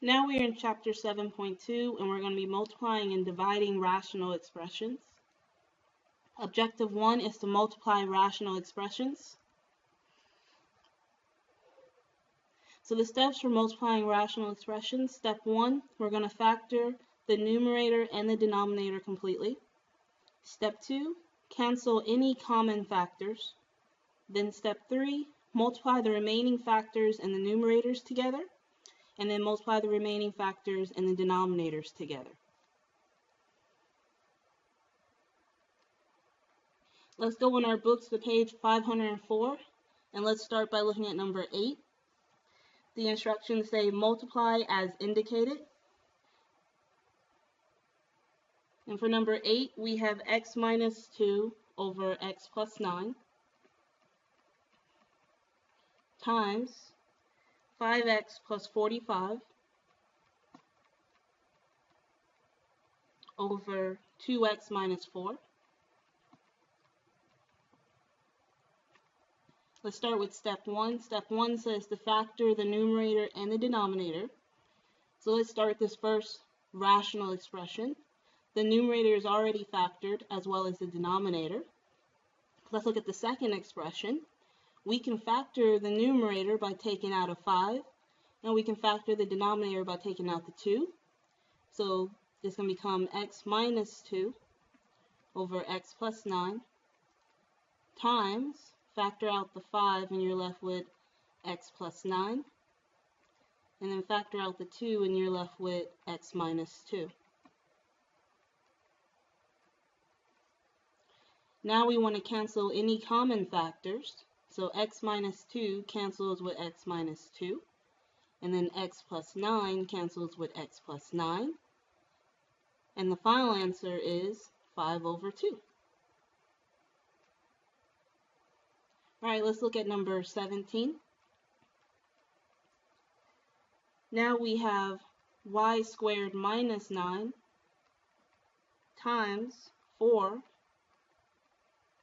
Now we are in chapter 7.2 and we're going to be multiplying and dividing rational expressions. Objective 1 is to multiply rational expressions. So the steps for multiplying rational expressions: step 1, we're going to factor the numerator and the denominator completely. Step 2, cancel any common factors. Then step 3, multiply the remaining factors and the numerators together, and then multiply the remaining factors and the denominators together. Let's go in our books to page 504, and let's start by looking at number 8. The instructions say multiply as indicated. And for number 8, we have x minus 2 over x plus 9 times 5x plus 45 over 2x minus 4. Let's start with step 1. Step 1 says to factor the numerator and the denominator. So let's start this first rational expression. The numerator is already factored as well as the denominator. Let's look at the second expression. We can factor the numerator by taking out a 5, and we can factor the denominator by taking out the 2. So this can become x minus 2 over x plus 9 times, factor out the 5 and you're left with x plus 9, and then factor out the 2 and you're left with x minus 2. Now we want to cancel any common factors. So x minus 2 cancels with x minus 2, and then x plus 9 cancels with x plus 9, and the final answer is 5 over 2. Alright, let's look at number 17. Now we have y squared minus 9 times 4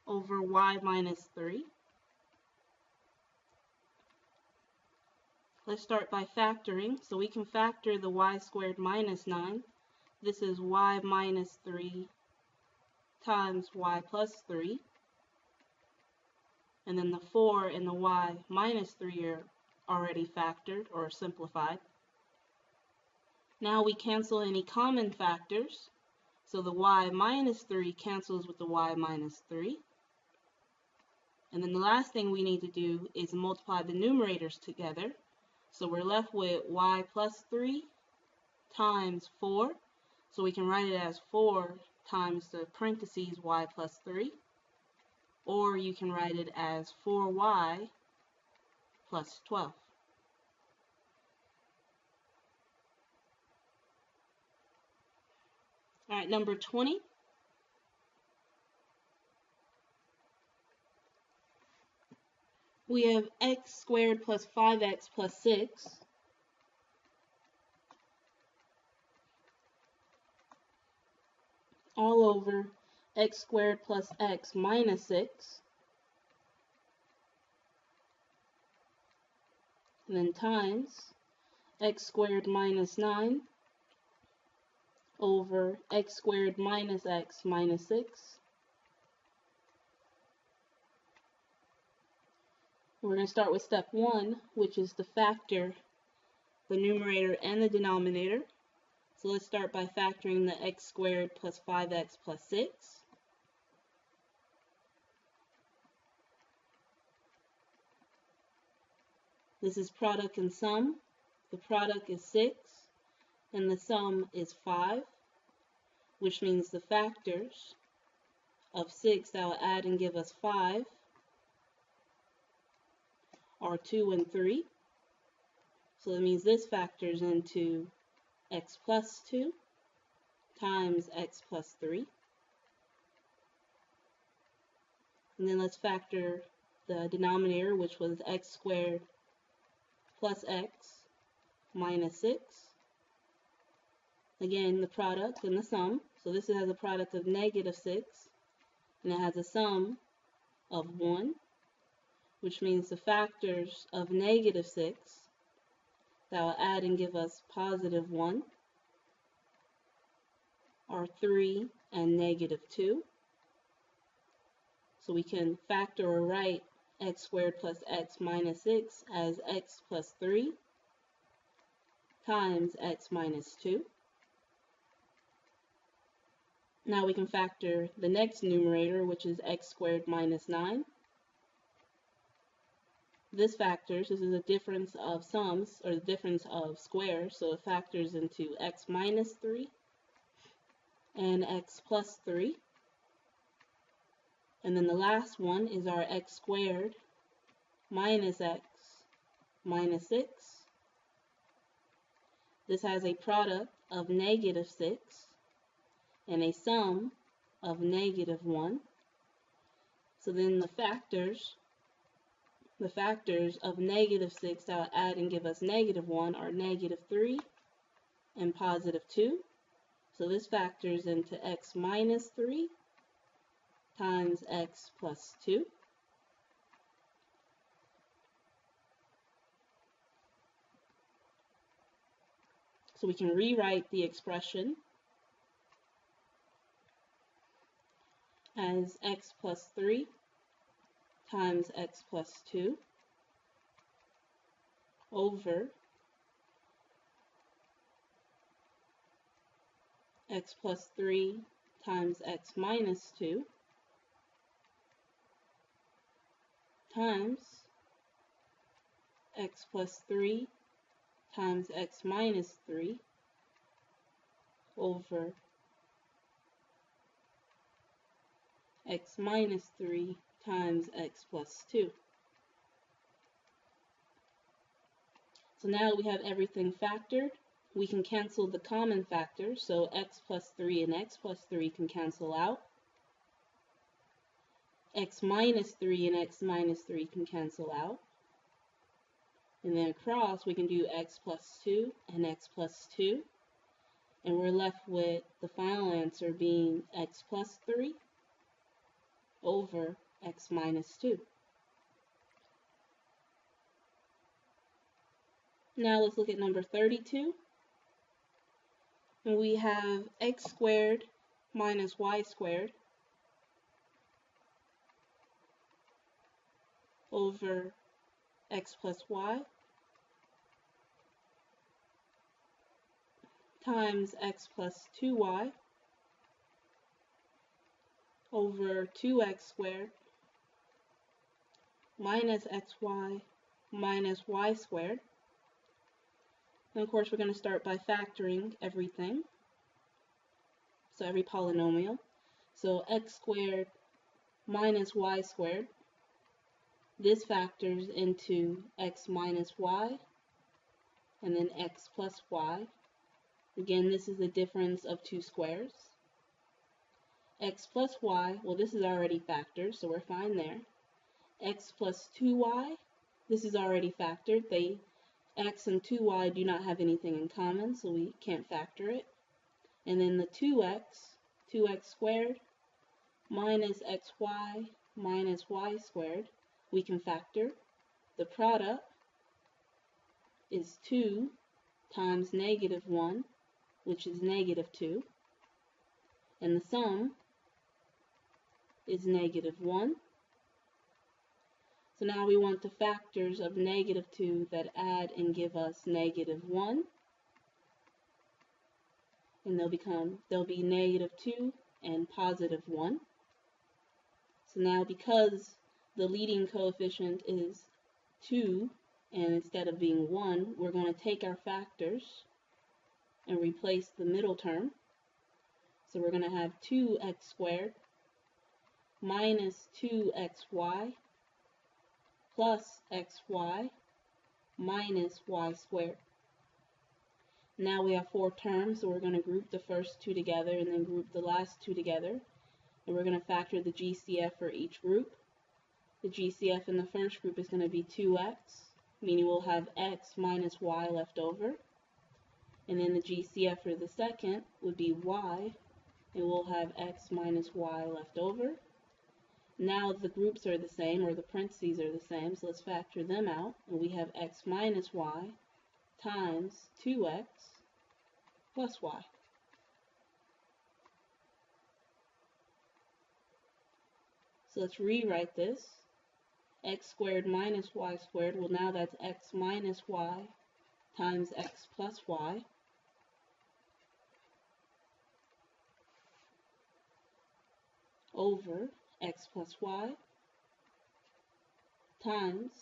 over y minus 3. Let's start by factoring. So we can factor the y squared minus 9. This is y minus 3 times y plus 3. And then the 4 and the y minus 3 are already factored or simplified. Now we cancel any common factors. So the y minus 3 cancels with the y minus 3. And then the last thing we need to do is multiply the numerators together. So we're left with y plus 3 times 4. So we can write it as 4 times the parentheses y plus 3. Or you can write it as 4y plus 12. Alright, number 20. We have x squared plus 5x plus 6 all over x squared plus x minus 6, and then times x squared minus 9 over x squared minus x minus 6. We're going to start with step 1, which is to factor the numerator and the denominator. So let's start by factoring the x squared plus 5x plus 6. This is product and sum. The product is 6, and the sum is 5, which means the factors of 6 that will add and give us 5 are 2 and 3. So that means this factors into x plus 2 times x plus 3. And then let's factor the denominator, which was x squared plus x minus 6. Again, the product and the sum. So this has a product of negative 6, and it has a sum of 1, which means the factors of negative 6 that will add and give us positive 1 are 3 and negative 2. So we can factor or write x squared plus x minus 6 as x plus 3 times x minus 2. Now we can factor the next numerator, which is x squared minus 9. This factors, this is a difference of sums, or the difference of squares, so it factors into x minus 3 and x plus 3. And then the last one is our x squared minus x minus 6. This has a product of negative 6 and a sum of negative 1. So then the factors of negative 6 that will add and give us negative 1 are negative 3 and positive 2. So this factors into x minus 3 times x plus 2. So we can rewrite the expression as x plus 3 times x plus 2 over x plus 3 times x minus 2 times x plus 3 times x minus 3 over x minus 3 times x plus 2. So now that we have everything factored, we can cancel the common factors, so x plus 3 and x plus 3 can cancel out. X minus 3 and x minus 3 can cancel out. And then across, we can do x plus 2 and x plus 2. And we're left with the final answer being x plus 3 over x minus 2. Now let's look at number 32. And we have x squared minus y squared over x plus y times x plus 2y over 2x squared minus xy minus y squared. And of course, we're going to start by factoring everything, so every polynomial. So x squared minus y squared, this factors into x minus y, and then x plus y. Again, this is the difference of two squares. X plus y, well, this is already factored, so we're fine there. X plus 2y, this is already factored. X and 2y do not have anything in common, so we can't factor it. And then the 2x squared, minus xy minus y squared, we can factor. The product is 2 times negative 1, which is negative 2. And the sum is negative 1. So now we want the factors of negative 2 that add and give us negative 1. And they'll be negative 2 and positive 1. So now because the leading coefficient is 2, and instead of being 1, we're going to take our factors and replace the middle term. So we're going to have 2x squared minus 2xy plus xy minus y squared. Now we have 4 terms, so we're going to group the first 2 together and then group the last 2 together. And we're going to factor the GCF for each group. The GCF in the first group is going to be 2x, meaning we'll have x minus y left over. And then the GCF for the second would be y, and we'll have x minus y left over. Now the groups are the same, or the parentheses are the same, so let's factor them out. And we have x minus y times 2x plus y. So let's rewrite this. X squared minus y squared, well now that's x minus y times x plus y. Over x plus y times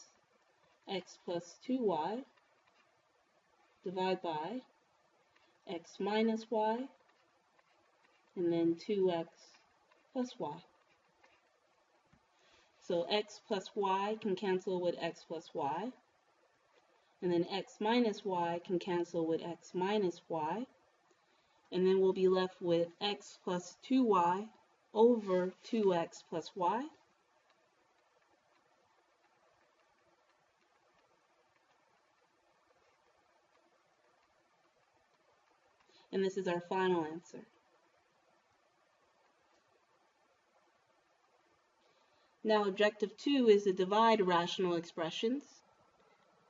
x plus 2y divided by x minus y and then 2x plus y. So x plus y can cancel with x plus y, and then x minus y can cancel with x minus y, and then we'll be left with x plus 2y over 2x plus y. And this is our final answer. Now objective 2 is to divide rational expressions.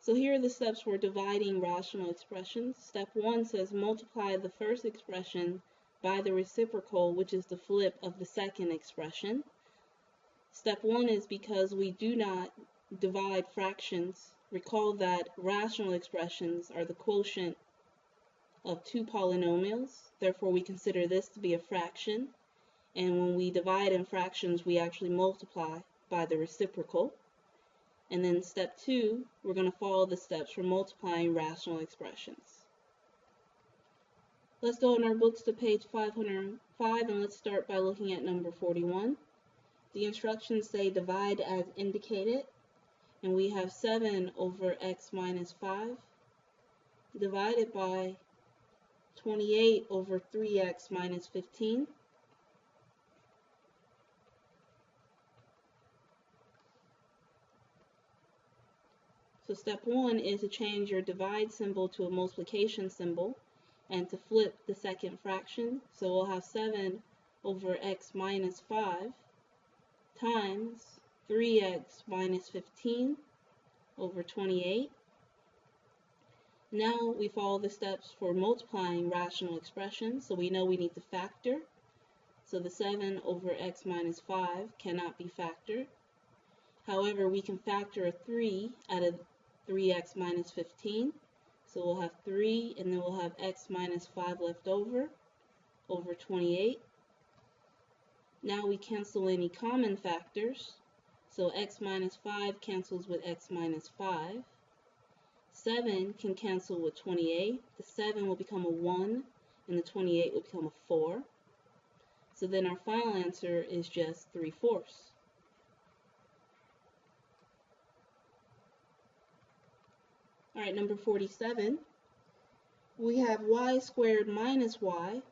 So here are the steps for dividing rational expressions. Step 1 says multiply the first expression by the reciprocal, which is the flip of the second expression. Step 1 is because we do not divide fractions. Recall that rational expressions are the quotient of two polynomials. Therefore, we consider this to be a fraction. And when we divide in fractions, we actually multiply by the reciprocal. And then step 2, we're going to follow the steps for multiplying rational expressions. Let's go in our books to page 505, and let's start by looking at number 41. The instructions say divide as indicated, and we have 7 over x minus 5 divided by 28 over 3x minus 15. So step 1 is to change your divide symbol to a multiplication symbol and to flip the second fraction. So we'll have 7 over x minus 5 times 3x minus 15 over 28. Now we follow the steps for multiplying rational expressions. So we know we need to factor. So the 7 over x minus 5 cannot be factored. However, we can factor a 3 out of 3x minus 15. So we'll have 3, and then we'll have x minus 5 left over 28. Now we cancel any common factors. So x minus 5 cancels with x minus 5. 7 can cancel with 28. The 7 will become a 1, and the 28 will become a 4. So then our final answer is just 3/4. Alright, number 47. We have y squared minus y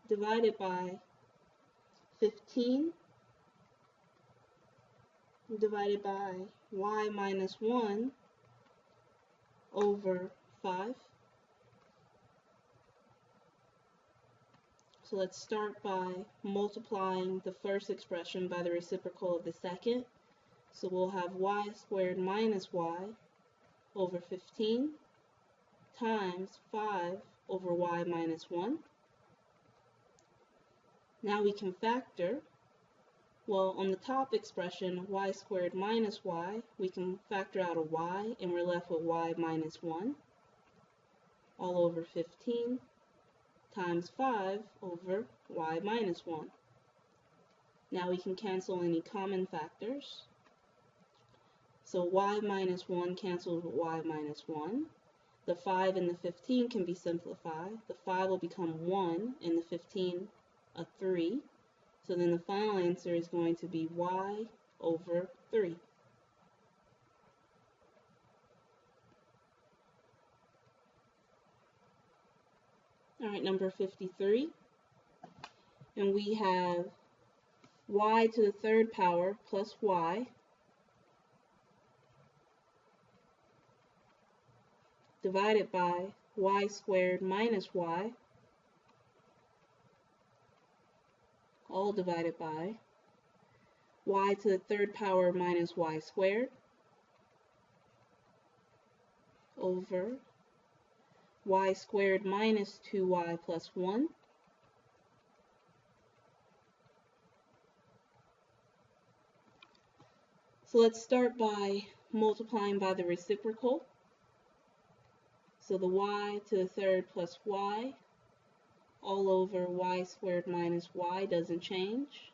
divided by 15 divided by y minus 1 over 5. So let's start by multiplying the first expression by the reciprocal of the second. So we'll have y squared minus y over 15 times 5 over y minus 1. Now we can factor. Well, on the top expression, y squared minus y, we can factor out a y, and we're left with y minus 1 all over 15 times 5 over y minus 1. Now we can cancel any common factors. So y minus 1 cancels with y minus 1. The 5 and the 15 can be simplified. The 5 will become 1 and the 15 a 3. So then the final answer is going to be y over 3. Alright, number 53. And we have y to the third power plus y divided by y squared minus y, all divided by y to the third power minus y squared. over y squared minus 2y plus 1. So let's start by multiplying by the reciprocal. So the y to the third plus y all over y squared minus y doesn't change.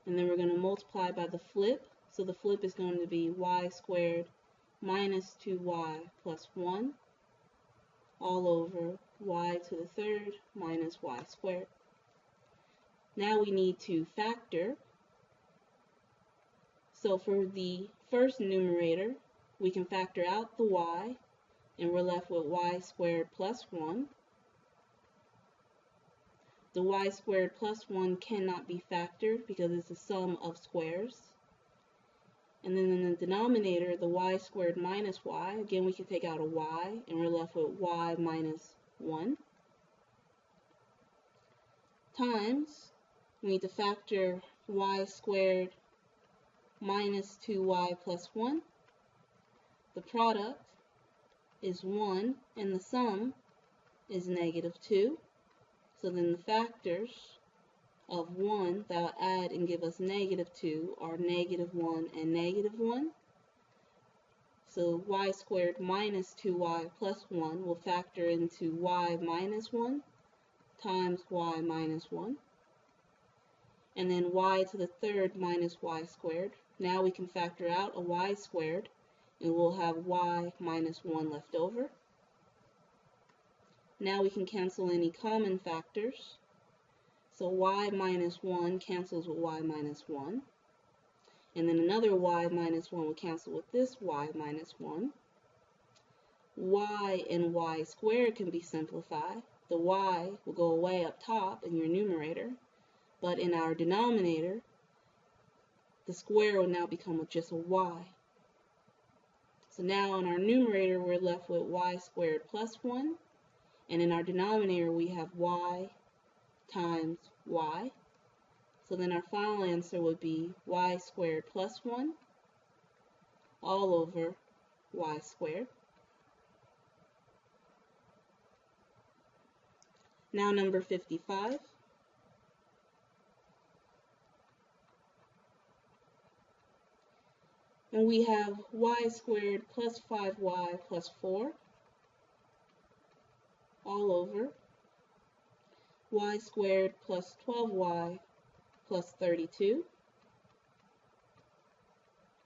And then we're going to multiply by the flip. So the flip is going to be y squared minus 2y plus 1 all over y to the third minus y squared. Now we need to factor. So for the first numerator, we can factor out the y, and we're left with y squared plus 1. The y squared plus 1 cannot be factored because it's a sum of squares. And then in the denominator, the y squared minus y, again we can take out a y, and we're left with y minus 1. Times, we need to factor y squared minus 2y plus 1. The product is 1, and the sum is negative 2. So then the factors of 1 that will add and give us negative 2 are negative 1 and negative 1. So y squared minus 2y plus 1 will factor into y minus 1 times y minus 1. And then y to the third minus y squared. Now we can factor out a y squared, and we'll have y minus 1 left over. Now we can cancel any common factors. So y minus 1 cancels with y minus 1. And then another y minus 1 will cancel with this y minus 1. Y and y squared can be simplified. The y will go away up top in your numerator, but in our denominator, the square will now become just a y. So now in our numerator, we're left with y squared plus 1, and in our denominator, we have y times y. So then our final answer would be y squared plus 1 all over y squared. Now number 55. And we have y squared plus 5y plus 4 all over y squared plus 12y plus 32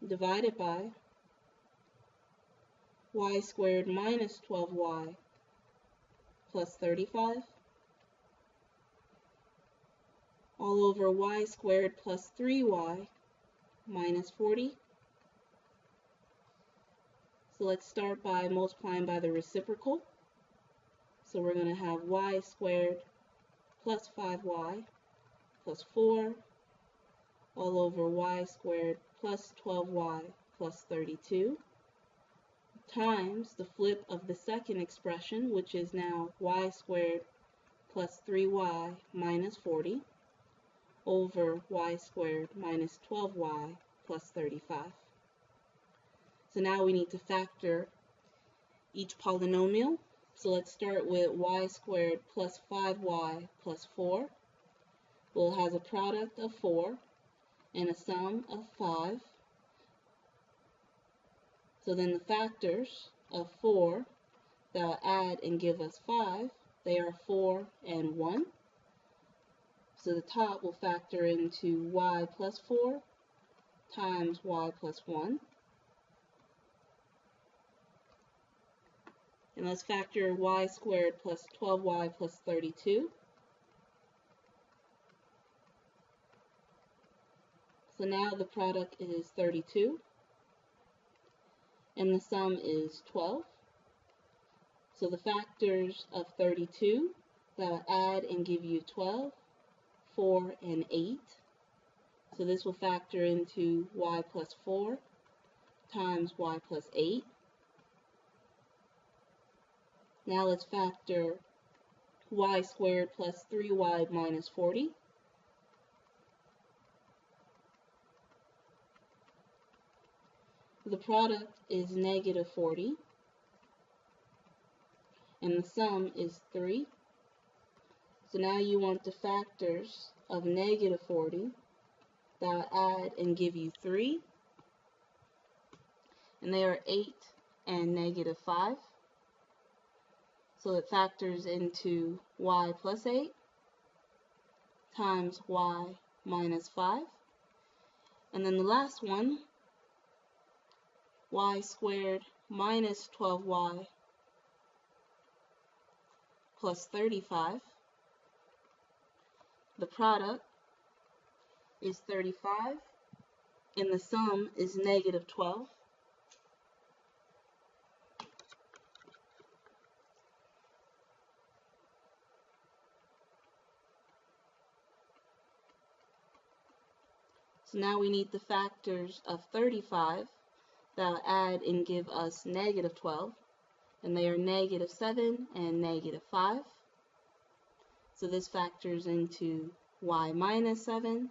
divided by y squared minus 12y plus 35 all over y squared plus 3y minus 40. So let's start by multiplying by the reciprocal. So we're going to have y squared plus 5y plus 4 all over y squared plus 12y plus 32 times the flip of the second expression, which is now y squared plus 3y minus 40 over y squared minus 12y plus 35. So now we need to factor each polynomial. So let's start with y squared plus 5y plus 4. Well, it has a product of 4 and a sum of 5. So then the factors of 4 that will add and give us 5, they are 4 and 1. So the top will factor into y plus 4 times y plus 1. And let's factor y squared plus 12y plus 32. So now the product is 32, and the sum is 12. So the factors of 32 that will add and give you 12, 4, and 8. So this will factor into y plus 4 times y plus 8. Now let's factor y squared plus 3y minus 40. The product is negative 40. and the sum is 3. So now you want the factors of negative 40 that will add and give you 3, and they are 8 and negative 5. So it factors into y plus 8 times y minus 5. And then the last one, y squared minus 12y plus 35. The product is 35, and the sum is negative 12. So now we need the factors of 35 that will add and give us negative 12, and they are negative 7 and negative 5. So this factors into y minus 7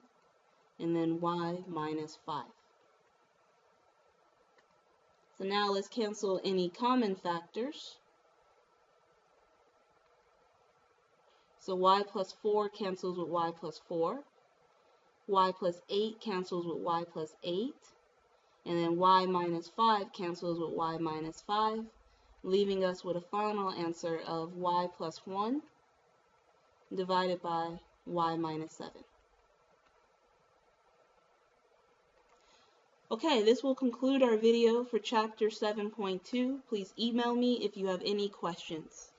and then y minus 5. So now let's cancel any common factors. So y plus 4 cancels with y plus 4. Y plus 8 cancels with y plus 8. And then y minus 5 cancels with y minus 5, leaving us with a final answer of y plus 1 divided by y minus 7. Okay, this will conclude our video for chapter 7.2. Please email me if you have any questions.